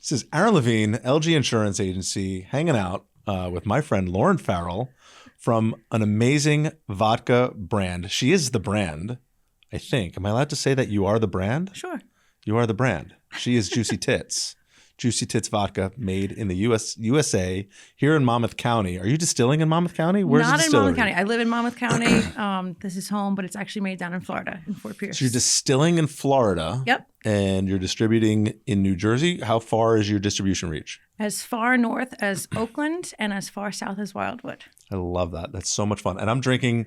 This is Aaron Levine, LG Insurance Agency, hanging out with my friend Lauren Farrell from an amazing vodka brand. She is the brand, I think. Am I allowed to say that you are the brand? Sure. You are the brand. She is Juicy Tits. Juicy Tits Vodka, made in the USA, here in Monmouth County. Are you distilling in Monmouth County? Where's the Not in distillery? Monmouth County. I live in Monmouth County. This is home, but it's actually made down in Florida, in Fort Pierce. So you're distilling in Florida. Yep. And you're distributing in New Jersey. How far is your distribution reach? As far north as Oakland and as far south as Wildwood. I love that. That's so much fun. And I'm drinking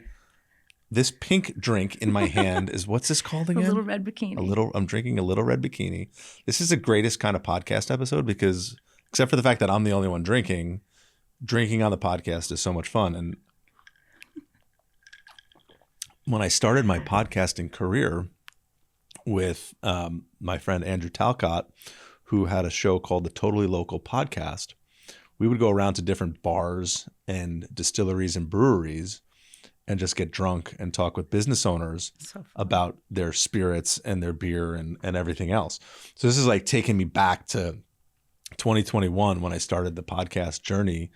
this pink drink in my hand. What's this called again? A little red bikini. I'm drinking a little red bikini. This is the greatest kind of podcast episode because, except for the fact that I'm the only one drinking on the podcast is so much fun. And when I started my podcasting career with my friend Andrew Talcott, who had a show called the Totally Local Podcast, we would go around to different bars and distilleries and breweries and just get drunk and talk with business owners about their spirits and their beer and everything else. So this is like taking me back to 2021 when I started the podcast journey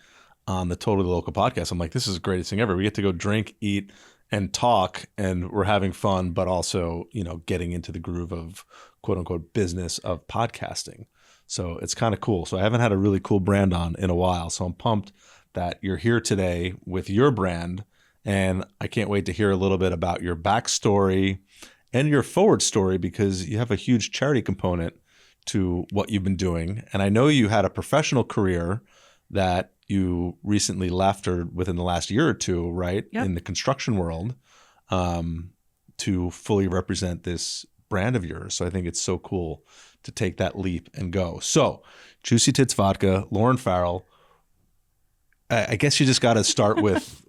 on the Totally Local Podcast. I'm like, this is the greatest thing ever. We get to go drink, eat, and talk, and we're having fun, but also, getting into the groove of quote unquote business of podcasting. So it's kind of cool. So I haven't had a really cool brand on in a while. So I'm pumped that you're here today with your brand. And I can't wait to hear a little bit about your backstory and your forward story, because you have a huge charity component to what you've been doing. And I know you had a professional career that you recently left, or within the last year or two, right? Yep. In the construction world, to fully represent this brand of yours. So I think it's so cool to take that leap and go. So Juicy Tits Vodka, Lauren Farrell. I guess you just got to start with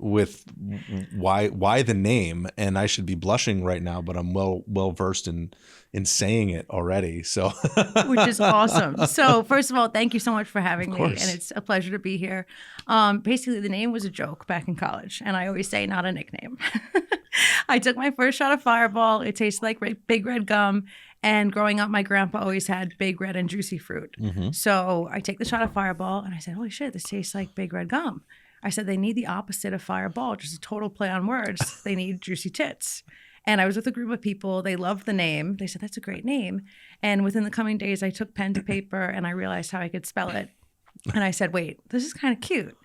why the name, and I should be blushing right now, but I'm well versed in saying it already. So, which is awesome. So first of all, thank you so much for having me, and course. it's a pleasure to be here. Basically, the name was a joke back in college, and I always say not a nickname. I took my first shot of Fireball. It tasted like big red gum. And growing up, my grandpa always had big red and juicy fruit. Mm-hmm. So I take the shot of Fireball and I said, holy shit, this tastes like big red gum. I said, they need the opposite of Fireball, just a total play on words. They need juicy tits. And I was with a group of people. They loved the name. They said, that's a great name. And within the coming days, I took pen to paper and I realized how I could spell it. And I said, wait, this is kind of cute.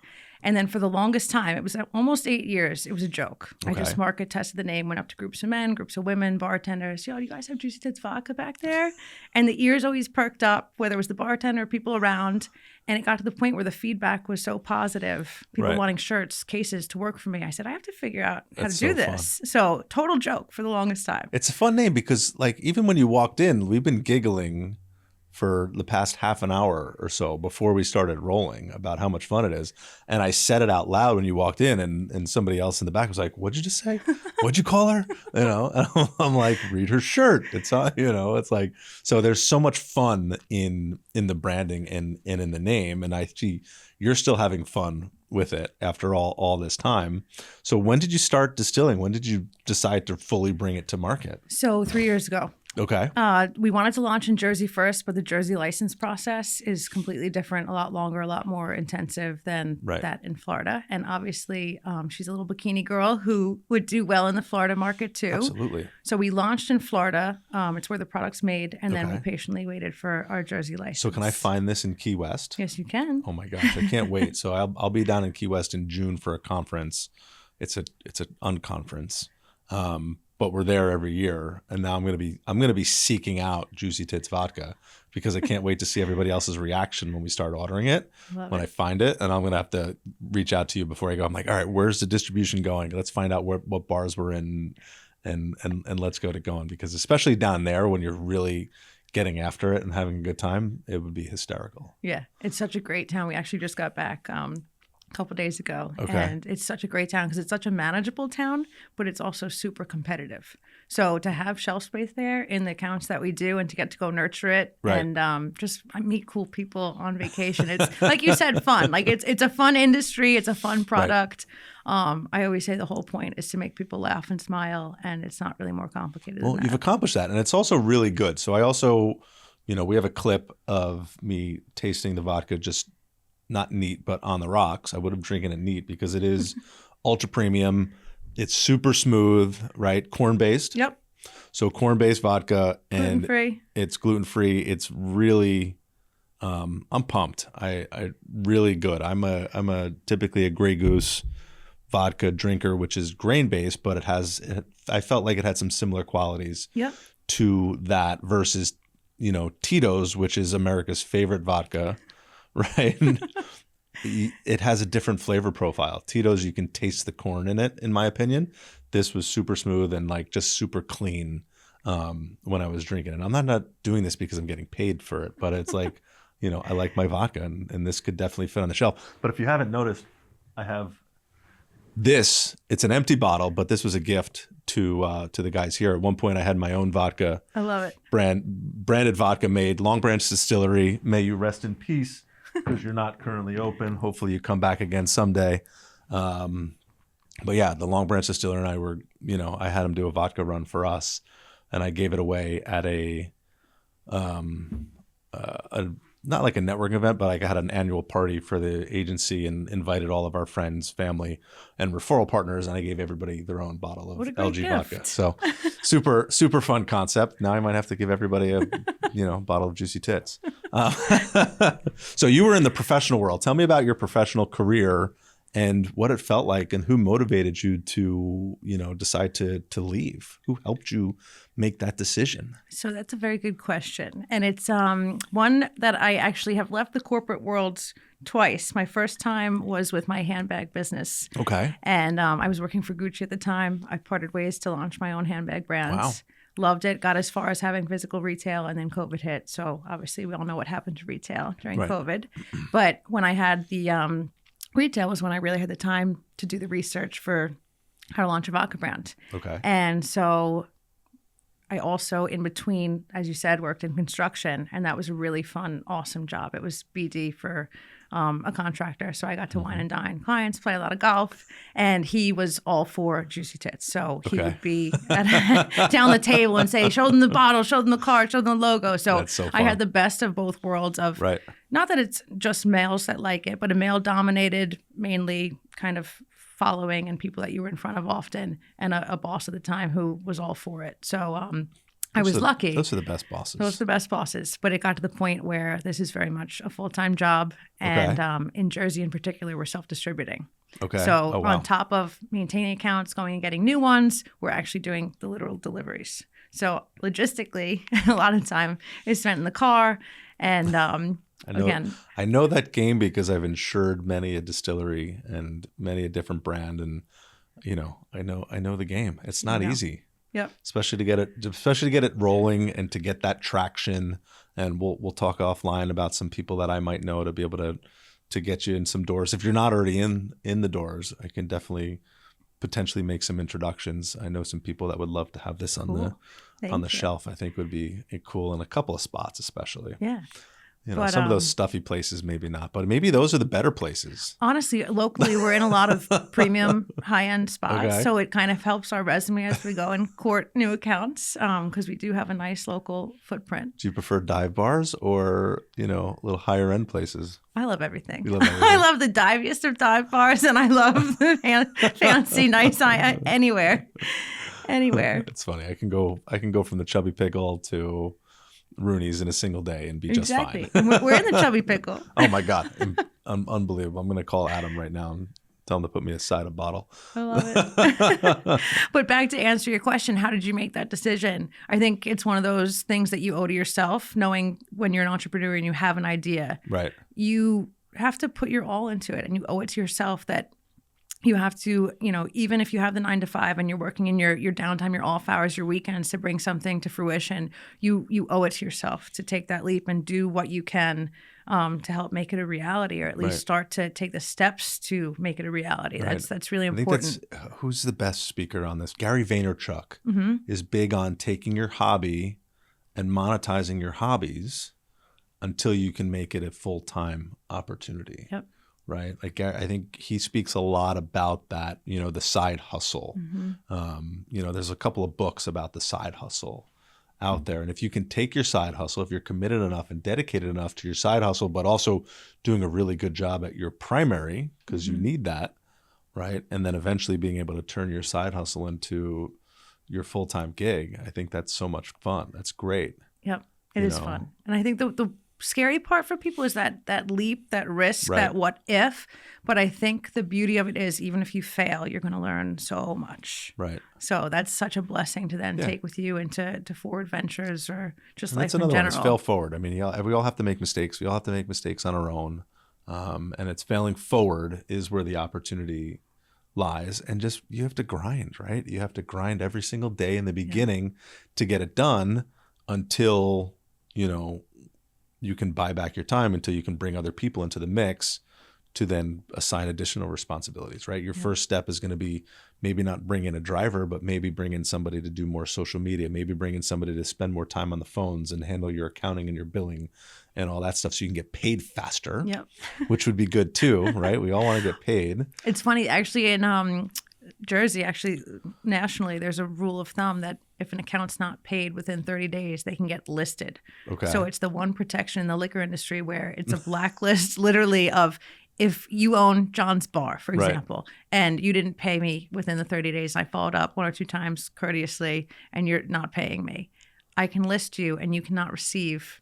And then for the longest time, it was almost 8 years, it was a joke. Okay. I just market tested the name, went up to groups of men, groups of women, bartenders. Yo, do you guys have Juicy Tits Vodka back there? And the ears always perked up, whether it was the bartender or people around. And it got to the point where the feedback was so positive, people wanting shirts, cases to work for me. I said, I have to figure out how to do this. Fun. So total joke for the longest time. It's a fun name because, like, even when you walked in, we've been giggling for the past half an hour or so before we started rolling about how much fun it is. And I said it out loud when you walked in, and somebody else in the back was like, what'd you just say? What'd you call her? And I'm like, read her shirt. It's on, it's like, so there's so much fun in the branding and in the name. And I see you're still having fun with it after all this time. So when did you start distilling? When did you decide to fully bring it to market? So 3 years ago. Okay. We wanted to launch in Jersey first, but the Jersey license process is completely different, a lot longer, a lot more intensive than that in Florida. And obviously, she's a little bikini girl who would do well in the Florida market too. Absolutely. So we launched in Florida. It's where the product's made. And then we patiently waited for our Jersey license. So can I find this in Key West? Yes, you can. Oh my gosh, I can't wait. So I'll be down in Key West in June for a conference. It's an unconference. But we're there every year, and now I'm gonna be seeking out Juicy Tits Vodka because I can't wait to see everybody else's reaction when we start ordering it. I find it, and I'm gonna have to reach out to you before I go. I'm like, all right, where's the distribution going? Let's find out what bars we're in, and let's get it going, because especially down there when you're really getting after it and having a good time, it would be hysterical. Yeah, it's such a great town. We actually just got back a couple days ago. Okay. And it's such a great town because it's such a manageable town, but it's also super competitive. So to have shelf space there in the accounts that we do and to get to go nurture it and just meet cool people on vacation. It's like you said, fun. Like it's a fun industry. It's a fun product. I always say the whole point is to make people laugh and smile, and it's not really more complicated than that. You've accomplished that, and it's also really good. So I also we have a clip of me tasting the vodka, just not neat, but on the rocks. I would have drinking it neat because it is ultra premium. It's super smooth, right? Corn-based. Yep. So corn-based vodka, and Gluten-free. it's gluten-free. It's really, I'm pumped. I really good. I'm typically a Grey Goose vodka drinker, which is grain-based, but I felt like it had some similar qualities Yep. to that versus, Tito's, which is America's favorite vodka, right? It has a different flavor profile. Tito's, you can taste the corn in it, in my opinion. This was super smooth and like just super clean when I was drinking it. I'm not doing this because I'm getting paid for it, but it's like, I like my vodka and this could definitely fit on the shelf. But if you haven't noticed, I have this. It's an empty bottle, but this was a gift to the guys here. At one point, I had my own vodka. I love it. Branded vodka made, Long Branch Distillery. May you rest in peace, because you're not currently open. Hopefully, you come back again someday. But yeah, the Long Branch Distillery and I were, I had him do a vodka run for us, and I gave it away at a not like a networking event, but like I had an annual party for the agency and invited all of our friends, family, and referral partners, and I gave everybody their own bottle of LG vodka. So super, super fun concept. Now I might have to give everybody a bottle of Juicy Tits. So you were in the professional world. Tell me about your professional career and what it felt like, and who motivated you to, decide to leave. Who helped you make that decision? So that's a very good question. And it's one that I actually have left the corporate world twice. My first time was with my handbag business. Okay. And I was working for Gucci at the time. I parted ways to launch my own handbag brands. Wow. Loved it. Got as far as having physical retail, and then COVID hit. So obviously we all know what happened to retail during COVID. But when I had the retail was when I really had the time to do the research for how to launch a vodka brand. Okay. And so I also, in between, as you said, worked in construction, and that was a really fun, awesome job. It was BD for a contractor, so I got to wine and dine clients, play a lot of golf, and he was all for Juicy Tits. So he would be down the table and say, show them the bottle, show them the card, show them the logo. So I had the best of both worlds of, not that it's just males that like it, but a male-dominated, mainly kind of following and people that you were in front of often, and a boss at the time who was all for it. So I was lucky. Those are the best bosses. Those are the best bosses. But it got to the point where this is very much a full-time job. And in Jersey in particular, we're self-distributing. Okay. So on top of maintaining accounts, going and getting new ones, we're actually doing the literal deliveries. So logistically, a lot of time is spent in the car. And I know that game because I've insured many a distillery and many a different brand, and I know the game. It's not easy. Yep. Especially to get it rolling and to get that traction. And we'll talk offline about some people that I might know to be able to get you in some doors. If you're not already in the doors, I can definitely potentially make some introductions. I know some people that would love to have this on the shelf. I think would be cool in a couple of spots, especially. Yeah. Some of those stuffy places, maybe not, but maybe those are the better places. Honestly, locally, we're in a lot of premium high-end spots. So it kind of helps our resume as we go and court new accounts because we do have a nice local footprint. Do you prefer dive bars or, a little higher end places? I love everything. You love everything. I love the diviest of dive bars, and I love the fancy, nice, anywhere. It's funny. I can go from the Chubby Pickle to Rooney's in a single day and be just fine. We're in the Chubby Pickle. Oh my God. Unbelievable. I'm going to call Adam right now and tell him to put me aside a bottle. I love it. But back to answer your question, how did you make that decision? I think it's one of those things that you owe to yourself, knowing when you're an entrepreneur and you have an idea. Right. You have to put your all into it, and you owe it to yourself that you have to, even if you have the 9 to 5 and you're working in your downtime, your off hours, your weekends to bring something to fruition, you owe it to yourself to take that leap and do what you can to help make it a reality, or at least start to take the steps to make it a reality. That's really important. Who's the best speaker on this? Gary Vaynerchuk is big on taking your hobby and monetizing your hobbies until you can make it a full-time opportunity. Yep. Right. Like, I think he speaks a lot about that, the side hustle. There's a couple of books about the side hustle out there. And if you can take your side hustle, if you're committed enough and dedicated enough to your side hustle, but also doing a really good job at your primary, because you need that, right? And then eventually being able to turn your side hustle into your full-time gig, I think that's so much fun. That's great. Yep. It is fun. And I think the scary part for people is that leap, that risk, that what if. But I think the beauty of it is even if you fail, you're going to learn so much. Right. So that's such a blessing to then take with you into forward ventures or just life in general. That's another one. Is fail forward. I mean, we all have to make mistakes. We all have to make mistakes on our own. And it's failing forward is where the opportunity lies. And just you have to grind, right? You have to grind every single day in the beginning to get it done until, you can buy back your time, until you can bring other people into the mix to then assign additional responsibilities, right? Your first step is going to be maybe not bring in a driver, but maybe bring in somebody to do more social media, maybe bring in somebody to spend more time on the phones and handle your accounting and your billing and all that stuff so you can get paid faster, which would be good too, right? We all want to get paid. It's funny, actually, in Jersey, nationally, there's a rule of thumb that if an account's not paid within 30 days, they can get listed. Okay. So it's the one protection in the liquor industry where it's a blacklist literally of if you own John's Bar, for example, and you didn't pay me within the 30 days, I followed up 1 or 2 times courteously, and you're not paying me, I can list you and you cannot receive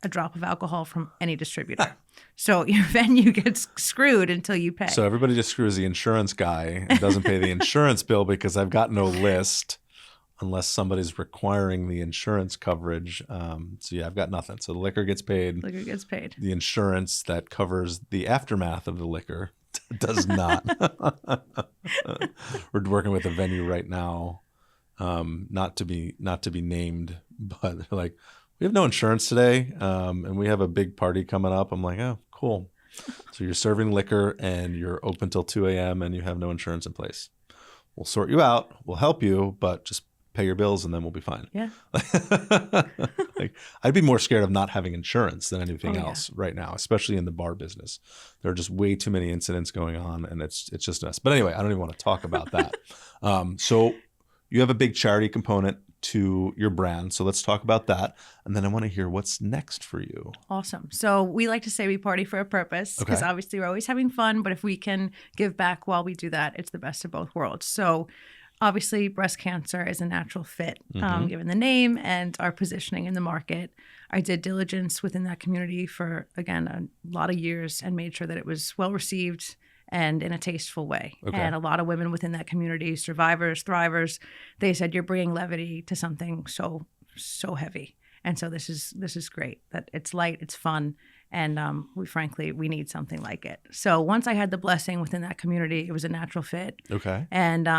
a drop of alcohol from any distributor. So your venue gets screwed until you pay. So everybody just screws the insurance guy and doesn't pay the insurance bill because I've got no list unless somebody's requiring the insurance coverage. I've got nothing. So the liquor gets paid. Liquor gets paid. The insurance that covers the aftermath of the liquor does not. We're working with a venue right now, not to be named, but like, we have no insurance today, and we have a big party coming up. I'm like, oh, cool. So you're serving liquor and you're open till 2 a.m. and you have no insurance in place. We'll sort you out. We'll help you, but just pay your bills and then we'll be fine. Yeah. Like, I'd be more scared of not having insurance than anything else right now, especially in the bar business. There are just way too many incidents going on, and it's just us. But anyway, I don't even want to talk about that. So you have a big charity component to your brand. So let's talk about that. And then I want to hear what's next for you. Awesome. So we like to say we party for a purpose because obviously we're always having fun, but if we can give back while we do that, it's the best of both worlds. So obviously breast cancer is a natural fit given the name and our positioning in the market. I did diligence within that community for, again, a lot of years and made sure that it was well received and in a tasteful way. Okay. And a lot of women within that community, survivors, thrivers, they said, you're bringing levity to something so heavy. And so this is great, that it's light, it's fun. And we need something like it. So once I had the blessing within that community, it was a natural fit. Okay. And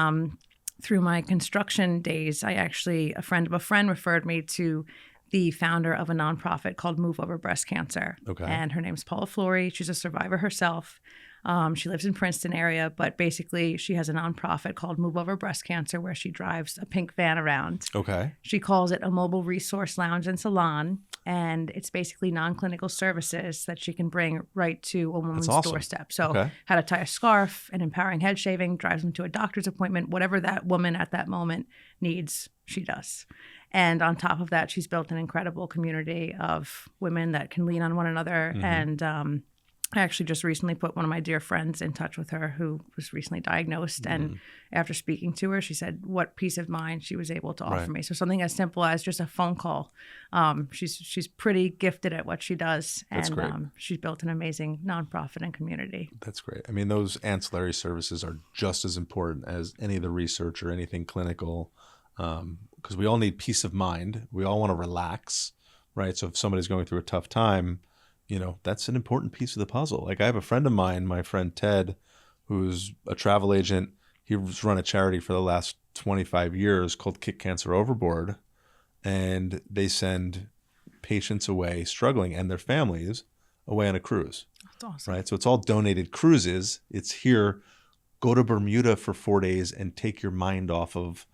through my construction days, a friend of a friend referred me to the founder of a nonprofit called Move Over Breast Cancer. Okay. And her name's Paula Flory. She's a survivor herself. She lives in Princeton area, but basically she has a nonprofit called Move Over Breast Cancer where she drives a pink van around. Okay. She calls it a mobile resource lounge and salon, and it's basically non-clinical services that she can bring right to a woman's doorstep. So how to tie a scarf, an empowering head shaving, drives them to a doctor's appointment, whatever that woman at that moment needs, she does. And on top of that, she's built an incredible community of women that can lean on one another. And I actually just recently put one of my dear friends in touch with her who was recently diagnosed. And after speaking to her, she said what peace of mind she was able to offer me. So something as simple as just a phone call. She's pretty gifted at what she does. That's great. She's built an amazing nonprofit and community. That's great. I mean, those ancillary services are just as important as any of the research or anything clinical, because we all need peace of mind. We all want to relax, right? So if somebody's going through a tough time, that's an important piece of the puzzle. Like, I have a friend of mine, my friend Ted, who's a travel agent. He's run a charity for the last 25 years called Kick Cancer Overboard. And they send patients away struggling and their families away on a cruise. That's awesome. Right? So it's all donated cruises. It's here, go to Bermuda for 4 days and take your mind off of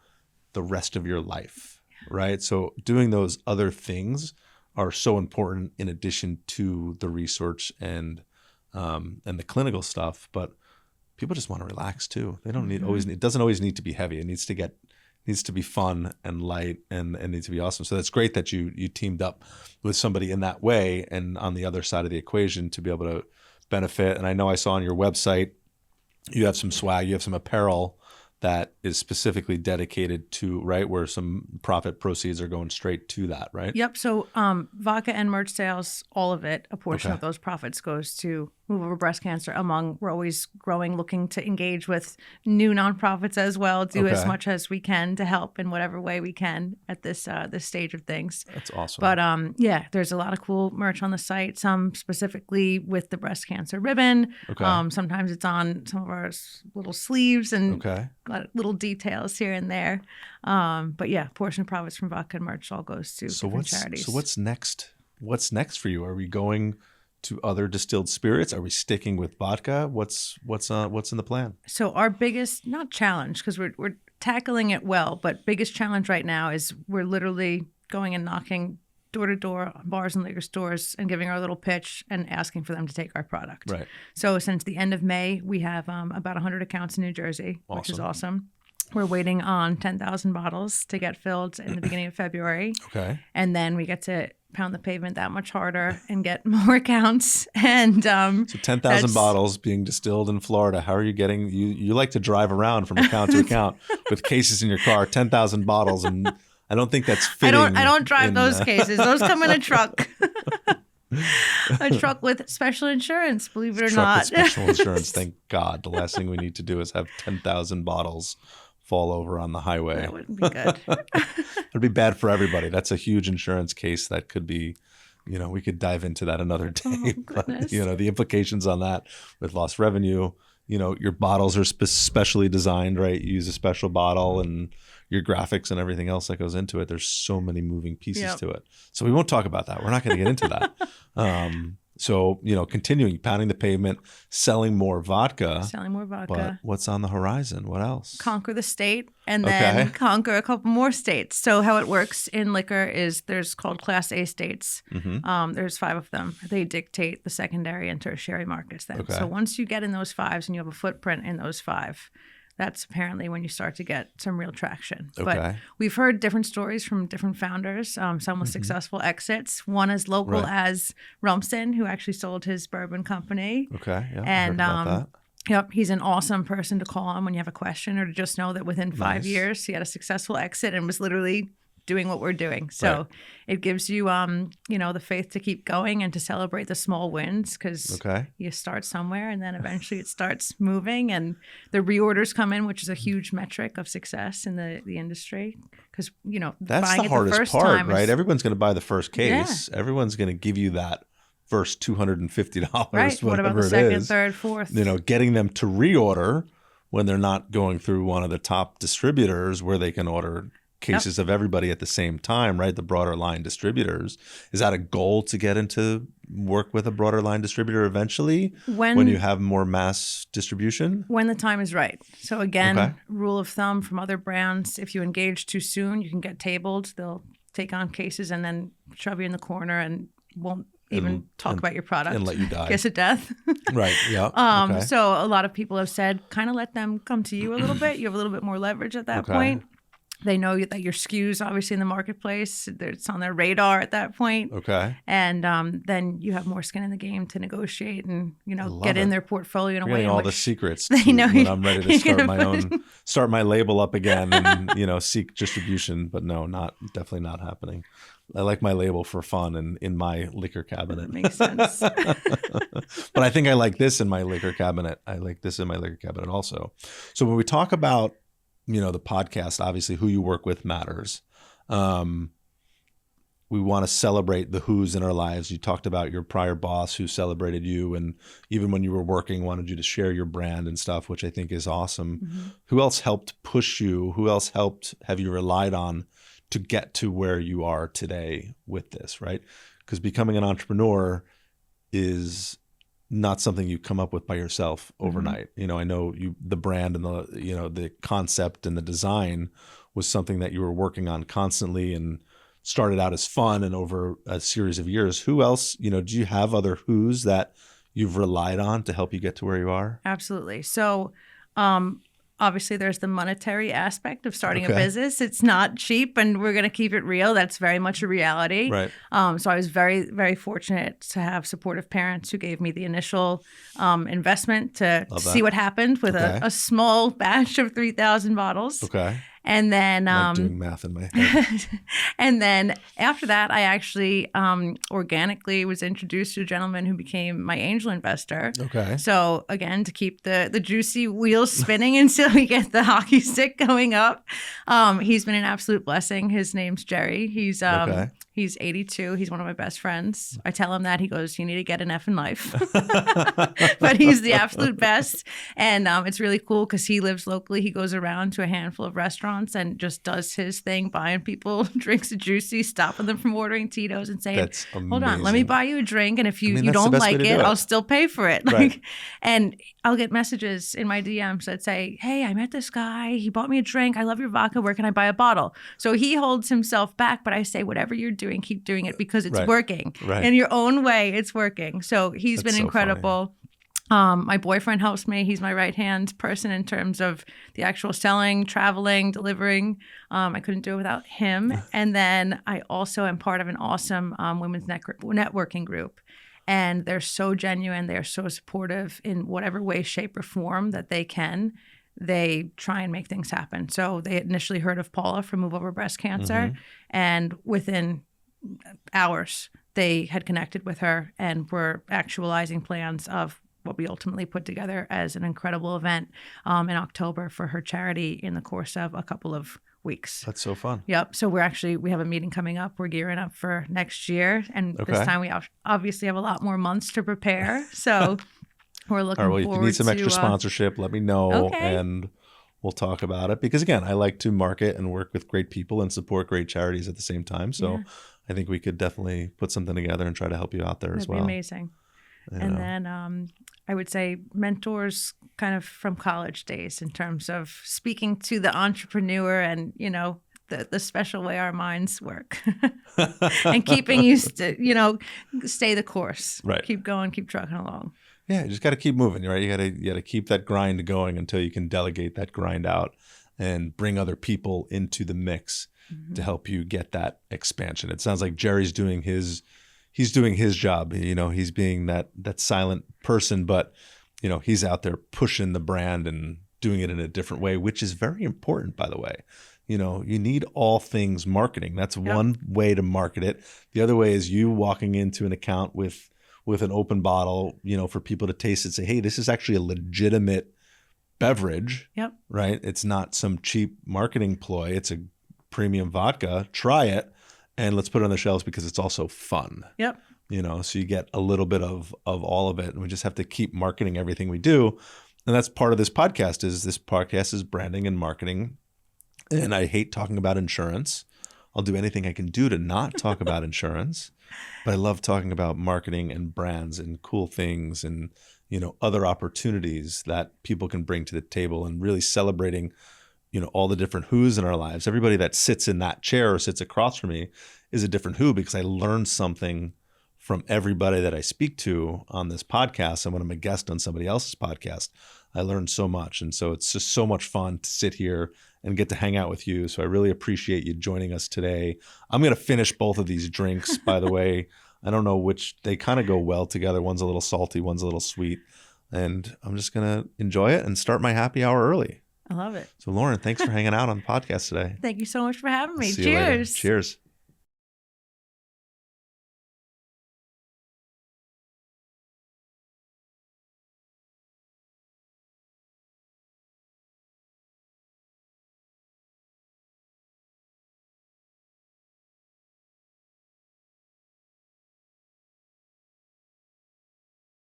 the rest of your life. Right? So doing those other things are so important in addition to the research and the clinical stuff. But people just want to relax too. They don't need it doesn't always need to be heavy. It needs to needs to be fun and light and needs to be awesome. So that's great that you teamed up with somebody in that way and on the other side of the equation to be able to benefit. And I know I saw on your website, you have some swag, you have some apparel that is specifically dedicated to, right, where some profit proceeds are going straight to that, right? Yep. So vodka and merch sales, all of it, a portion of those profits goes to Move Over Breast Cancer. We're always growing, looking to engage with new nonprofits as well, do as much as we can to help in whatever way we can at this stage of things. That's awesome. But yeah, there's a lot of cool merch on the site, some specifically with the breast cancer ribbon. Sometimes it's on some of our little sleeves and little details here and there. But yeah, portion of profits from vodka and merch all goes to different charities. So what's next? What's next for you? Are we going to other distilled spirits? Are we sticking with vodka? What's in the plan? So our biggest, not challenge, because we're tackling it well, but biggest challenge right now is we're literally going and knocking door to door, bars and liquor stores, and giving our little pitch and asking for them to take our product. Right. So since the end of May, we have about 100 accounts in New Jersey, which is awesome. We're waiting on 10,000 bottles to get filled in the beginning of February. And then we get to pound the pavement that much harder and get more accounts. And so 10,000 bottles being distilled in Florida. How are you getting? You like to drive around from account to account with cases in your car. 10,000 bottles, and I don't think that's fitting. I don't drive those cases. Those come in a truck. A truck with special insurance, believe it or not. Truck with special insurance. Thank God. The last thing we need to do is have 10,000 bottles fall over on the highway. That wouldn't be good. It'd be bad for everybody. That's a huge insurance case that could be, we could dive into that another day. But, the implications on that with lost revenue, your bottles are specially designed, right? You use a special bottle and your graphics and everything else that goes into it. There's so many moving pieces to it. So we won't talk about that. We're not going to get into that. So, continuing, pounding the pavement, selling more vodka. But what's on the horizon? What else? Conquer the state and then conquer a couple more states. So how it works in liquor is there's called Class A states. There's 5 of them. They dictate the secondary and tertiary markets then. So once you get in those 5s and you have a footprint in those 5, that's apparently when you start to get some real traction. But we've heard different stories from different founders, some with successful exits. One as local as Rumson, who actually sold his bourbon company. And I heard about that. He's an awesome person to call on when you have a question, or to just know that within 5 years he had a successful exit and was literally doing what we're doing. So it gives you, the faith to keep going and to celebrate the small wins, because you start somewhere and then eventually it starts moving, and the reorders come in, which is a huge metric of success in the industry. Because, that's the hardest part, right? Everyone's going to buy the first case. Everyone's going to give you that first $250, right. What about the second, third, fourth? Getting them to reorder when they're not going through one of the top distributors where they can order cases of everybody at the same time, right? The broader line distributors. Is that a goal to get into work with a broader line distributor eventually when you have more mass distribution? When the time is right. So again, rule of thumb from other brands, if you engage too soon, you can get tabled. They'll take on cases and then shove you in the corner and won't even talk about your product and let you die. Kiss of death. Right. Yeah. So a lot of people have said, kind of let them come to you a little bit. You have a little bit more leverage at that point. They know that your SKUs, obviously, in the marketplace, it's on their radar at that point. And then you have more skin in the game to negotiate and, get in their portfolio in a way. All the secrets they know when I'm ready to start my label up again and, seek distribution. But no, definitely not happening. I like my label for fun and in my liquor cabinet. Makes sense. But I think I like this in my liquor cabinet. I like this in my liquor cabinet also. So when we talk about the podcast, obviously who you work with matters. We want to celebrate the who's in our lives. You talked about your prior boss who celebrated you, and even when you were working, wanted you to share your brand and stuff, which I think is awesome. Who else helped push you? Who else have you relied on to get to where you are today with this, right? Because becoming an entrepreneur is not something you come up with by yourself overnight. I know the brand and the concept and the design was something that you were working on constantly and started out as fun and over a series of years. Who else, do you have other who's that you've relied on to help you get to where you are? Absolutely. So obviously there's the monetary aspect of starting a business. It's not cheap, and we're going to keep it real. That's very much a reality. Right. So I was very, very fortunate to have supportive parents who gave me the initial investment to see what happened with a small batch of 3,000 bottles. Okay. And then I'm doing math in my head. And then after that, I actually organically was introduced to a gentleman who became my angel investor. Okay. So again, to keep the juicy wheels spinning until we get the hockey stick going up. He's been an absolute blessing. His name's Jerry. He's 82. He's one of my best friends. I tell him that. He goes, "You need to get an F in life." But he's the absolute best. And it's really cool because he lives locally. He goes around to a handful of restaurants and just does his thing, buying people drinks of Juicy, stopping them from ordering Tito's and saying, That's amazing. "Hold on, let me buy you a drink. And if you don't like it, I'll still pay for it." Right. And I'll get messages in my DMs that say, "Hey, I met this guy. He bought me a drink. I love your vodka. Where can I buy a bottle?" So he holds himself back, but I say, whatever you're doing, keep doing it because it's working. Right. In your own way, it's working. So he's been incredible. My boyfriend helps me. He's my right-hand person in terms of the actual selling, traveling, delivering. I couldn't do it without him. And then I also am part of an awesome women's networking group. And they're so genuine. They're so supportive in whatever way, shape, or form that they can. They try and make things happen. So they initially heard of Paula from Move Over Breast Cancer. And within hours, they had connected with her and were actualizing plans of what we ultimately put together as an incredible event in October for her charity in the course of a couple of weeks. That's so fun. Yep. So we have a meeting coming up. We're gearing up for next year. And this time we obviously have a lot more months to prepare. So we're looking forward to... If you need some extra sponsorship, let me know and we'll talk about it. Because again, I like to market and work with great people and support great charities at the same time. So I think we could definitely put something together and try to help you out there as well. That'd be amazing. And then I would say mentors kind of from college days in terms of speaking to the entrepreneur and, the special way our minds work and keeping you, stay the course. Right. Keep going, keep trucking along. Yeah, you just got to keep moving, right? You got to keep that grind going until you can delegate that grind out and bring other people into the mix to help you get that expansion. It sounds like Jerry's doing his job. He's being that silent person, but he's out there pushing the brand and doing it in a different way, which is very important, by the way. You need all things marketing. That's one way to market it. The other way is you walking into an account with an open bottle, for people to taste it, say, hey, this is actually a legitimate beverage. Yep. Right? It's not some cheap marketing ploy. It's a premium vodka. Try it. And let's put it on the shelves because it's also fun. Yep. So you get a little bit of all of it. And we just have to keep marketing everything we do. And that's part of this podcast is branding and marketing. And I hate talking about insurance. I'll do anything I can do to not talk about insurance. But I love talking about marketing and brands and cool things and, other opportunities that people can bring to the table and really celebrating all the different who's in our lives. Everybody that sits in that chair or sits across from me is a different who because I learned something from everybody that I speak to on this podcast. And when I'm a guest on somebody else's podcast, I learned so much. And so it's just so much fun to sit here and get to hang out with you. So I really appreciate you joining us today. I'm going to finish both of these drinks, by the way. I don't know which, they kind of go well together. One's a little salty, one's a little sweet. And I'm just going to enjoy it and start my happy hour early. I love it. So Lauren, thanks for hanging out on the podcast today. Thank you so much for having me. Cheers. Cheers.